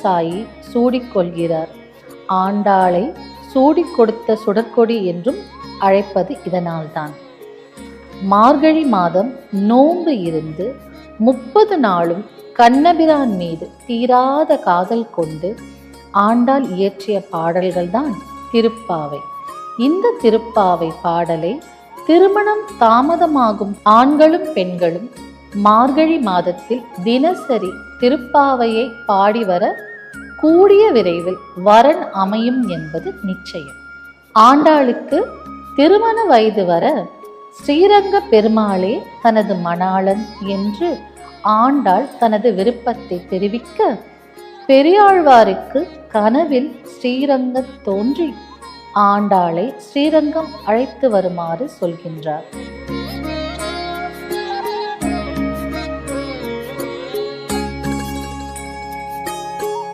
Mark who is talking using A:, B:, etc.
A: சாயி சூடிக்கொள்கிறார். ஆண்டாளை சூடிக் கொடுத்த சுடற்கொடி என்றும் அழைப்பது இதனால்தான். மார்கழி மாதம் நோன்பு இருந்து 30 நாளும் கண்ணபிரான் மீது தீராத காதல் கொண்டு ஆண்டாள் இயற்றிய பாடல்கள்தான் திருப்பாவை. இந்த திருப்பாவை பாடலை திருமணம் தாமதமாகும் ஆண்களும் பெண்களும் மார்கழி மாதத்தில் தினசரி திருப்பாவையை பாடி வர கூடிய விரைவில் வரன் அமையும் என்பது நிச்சயம். ஆண்டாளுக்கு திருமண வயது வர ஸ்ரீரங்க பெருமாளே தனது மணாளன் என்று ஆண்டாள் தனது விருப்பத்தை தெரிவிக்க, பெரியாழ்வாருக்கு கனவில் ஸ்ரீரங்கம் தோன்றி ஆண்டாளை ஸ்ரீரங்கம் அழைத்து வருமாறு சொல்கின்றார்.